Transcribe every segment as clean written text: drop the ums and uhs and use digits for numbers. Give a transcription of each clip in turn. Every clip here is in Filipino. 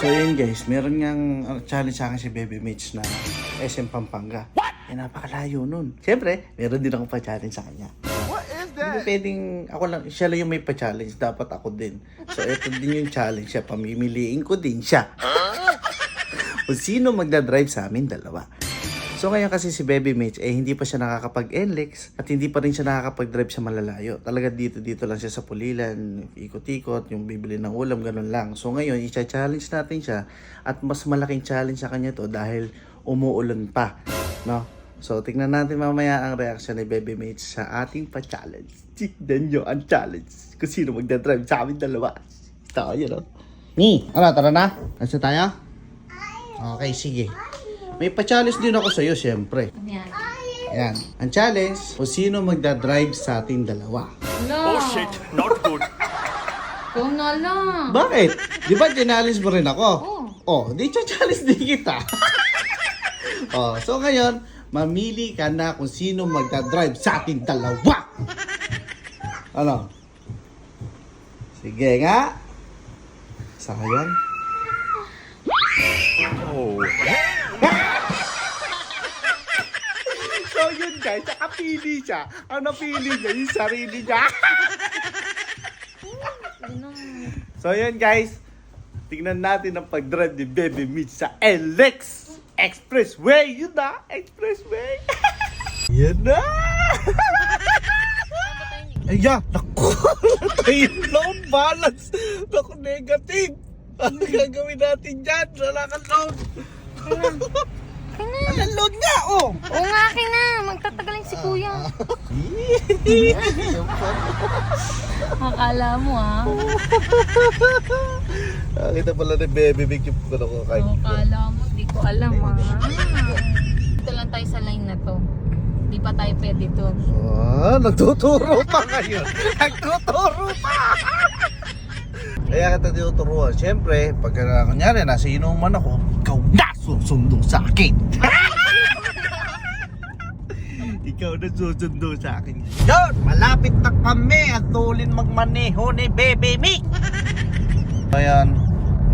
So yun guys, meron ngang challenge sa akin si Baby Mitch na SM Pampanga. What? Eh napakalayo nun. Siyempre, meron din ako pa-challenge sa kanya. What is that? Hindi pwedeng ako lang, siya lang yung may pa-challenge, dapat ako din. So ito din yung challenge siya, pamimiliin ko din siya. Kung sino magdadrive sa amin dalawa. So ngayon kasi si Baby Mitch hindi pa siya nakakapag-NLEX at hindi pa rin siya nakakapag-drive sa malalayo. Talaga dito lang siya sa Pulilan, ikot-ikot, yung bibili ng ulam, ganun lang. So ngayon, i-challenge natin siya at mas malaking challenge sa kanya to dahil umuulan pa, no? So tingnan natin mamaya ang reaction ni Baby Mitch sa ating pa-challenge. Tignan nyo ang challenge kung sino magdadrive sa amin dalawa. Tayo, no? Ni, tara na? Asa tayo? Okay, sige. May pa-challenge din ako sa'yo, syempre. Yan. Ayan. Ang challenge, kung sino magdadrive sa ating dalawa. No. Oh shit, not good. Ikaw na lang. Bakit? Di ba challenge mo rin ako? Oo. Di challenge din kita. So ngayon, mamili ka na kung sino magdadrive sa ating dalawa. Ano? Sige nga. Saka yan. Oh. So yun guys, nakapili siya. Ang napili niya, yung sarili niya. So yun guys, tingnan natin ang pag-drive ni Baby Mitch sa NLEX Expressway. Yun na, Expressway. Yan na. Ayan, naku. Tayo load balance. Naku, negative. Ano gagawin natin dyan? Wala kang load. Anong load nga, oh. Oo nga, akin na. Magtatagaling si kuya. Akala mo, ha? Nakita pala ni Baby Mitch yung ko kayo. Akala mo, di ko alam, ha? Dito lang tayo sa line na to. Di pa tayo pwede doon. Nagtuturo pa ngayon. Nagtuturo pa. Kaya kita tinuturuan. Siyempre, pag kunyari nasa inuman ako, ikaw na susundo sa akin. Ikaw na susundo sa akin. Yun, malapit na kami at tulin magmaneho ni Baby Mitch. Ayan,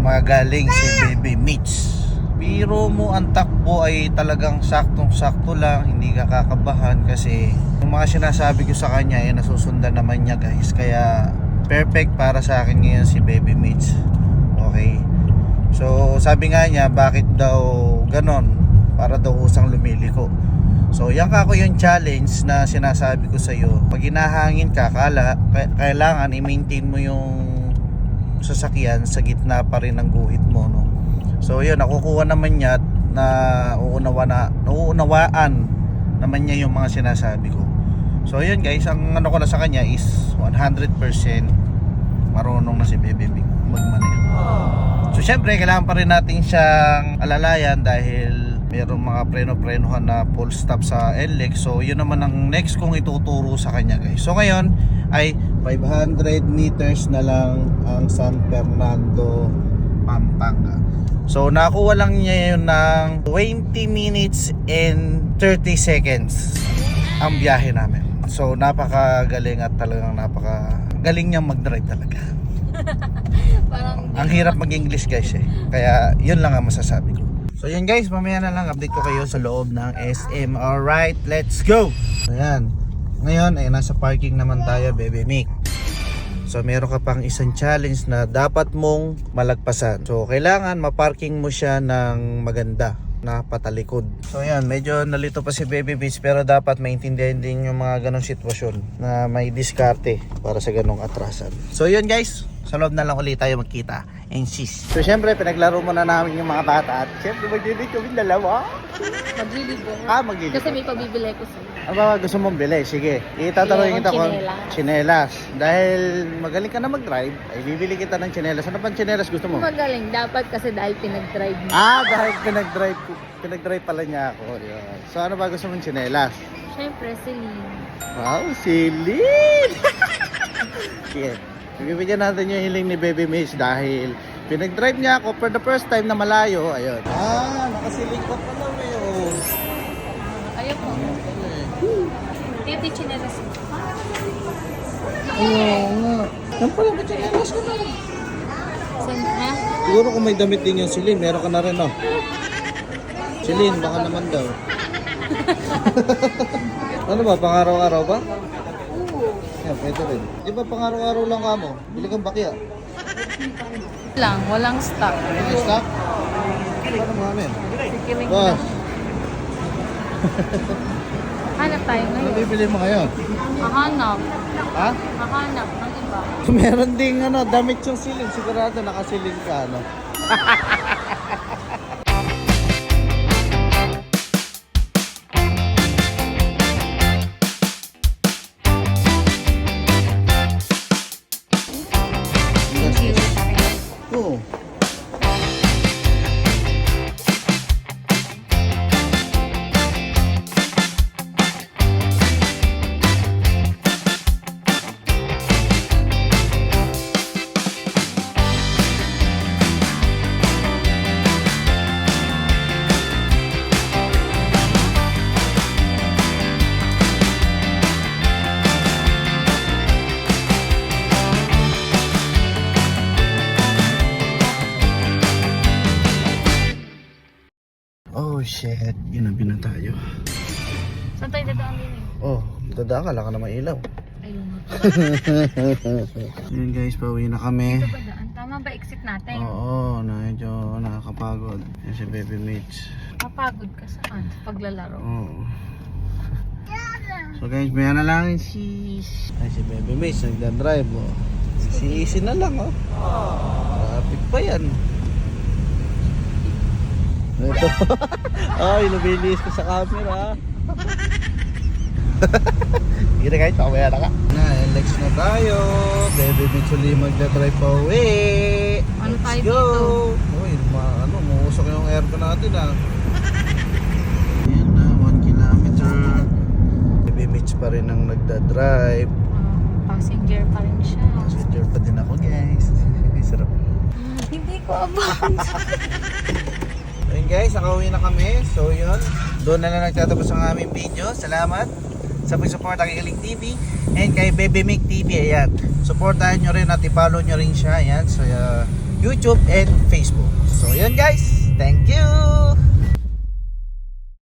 magaling si Baby Mitch. Biro mo ang takbo ay talagang saktong-sakto lang, hindi ka kakabahan kasi yung mga sinasabi ko sa kanya ay nasusundan naman niya guys. Kaya perfect para sa akin ngayon si Baby Mitch. Okay. So sabi nga niya bakit daw ganon, para daw usang lumiliko. So yan kako yung challenge na sinasabi ko sa iyo. Pag hinahangin ka, kailangan i-maintain mo yung sasakyan sa gitna pa rin ng guhit mo, no? So yun, nakukuha naman niya na nauunawaan naman niya yung mga sinasabi ko. So yun guys, ang ano ko na sa kanya is 100% marunong na si Baby Mitch magmaneho. So syempre, kailangan pa rin natin siyang alalayan dahil mayroong mga preno-prenohan na full stop sa NLEX. So yun naman ang next kong ituturo sa kanya guys. So ngayon ay 500 meters na lang ang San Fernando, Pampanga. So nakuha lang niya yun ng 20 minutes and 30 seconds ang biyahe namin. So napakagaling at talagang napakagaling niyang mag-drive talaga. Parang Ang hirap mag-English guys eh. Kaya yun lang ang masasabi ko. So yun guys, mamaya na lang update ko kayo sa loob ng SM. Alright, let's go! Ayan. Ngayon ay nasa parking naman tayo, Baby Mitch. So meron ka pang isang challenge na dapat mong malagpasan. So kailangan maparking mo siya ng maganda na patalikod. So ayan, medyo nalito pa si Baby Mitch pero dapat maintindihan din yung mga ganong sitwasyon na may diskarte para sa ganong atrasan. So yun guys, sa loob na lang ulit tayo magkita. Insist. So syempre pinaglaro muna namin yung mga bata at syempre maglilid kami dalawa. magliligo. Maglilid. Kasi may pabibili ko sa'yo. Aba, gusto mong bili? Sige. Itatanungin kita kung Tsinelas. tsinelas. Dahil magaling ka na mag-drive, ay bibili kita ng tsinelas. Ano pang tsinelas gusto mo? Magaling. Dapat kasi dahil pinag-drive mo. Dahil pinag-drive pala niya ako. Yun. So ano ba gusto mong tsinelas? Siyempre, Celine. Wow, silid! Sige. Bibigyan natin yung hiling ni Baby Mitch dahil pinag-drive niya ako for the first time na malayo. Ayun. Nakasiling ka pala ngayon. Ayaw po. Titi chinelas. Oo nga. Yan pala, ba't tsinelas ko na? Saan, ha? Siguro kung may damit din yung Celine, meron ka na rin, no? Celine, baka naman daw. Ano ba, pang-araw-araw ba? Oo. Yan, pwede rin. Di ba pang-araw-araw lang ka mo? Bili kang bakya. Lang, walang stock. May stock? Paano mo namin? Sikiling Boss, Hanap tayo ano ngayon. bibili mo ngayon? Hahanap. Ha? Hahanap ng iba. Meron ding damit yung Celine. Sigurado naka-Celine ka, ano? Thank you. Oo. Oh shit, ginabi na tayo. Saan tayo dadaan din eh? Oh, dadaan ka, wala ka naman ilaw. Ayun nga. Yun guys, pauwi na kami. Ito ba daan? Tama ba exit natin? Oo, medyo nakakapagod. Yan si Baby Mitch. Mapagod ka saan? Sa paglalaro. Oo. So guys, maya na lang si Baby Mitch, nagdadrive oh. Si Easy na lang oh. Traffic pa yan. Ito. Ay, nabilis ko sa camera. Sige na guys, pakamaya na ka. Na-elex na tayo. Baby Mitch ulit magdadrive pa uwi. Ano tayo Let's go. dito? Uy, muusok yung aircon natin ah. Ayan na, 1 kilometer. Baby Mitch pa rin ang nagdadrive. Passenger pa rin siya. Passenger pa din ako guys. Sarap. Hindi ko abang. Ayun guys, nakauwi na kami. So yun, doon na lang nagtatapos ang aming video. Salamat sa pag-support kay Galing TV and kay Baby Mick TV. Ayan, supportahan nyo rin at i-follow nyo rin siya. Ayan, sa YouTube and Facebook. So yun guys, thank you!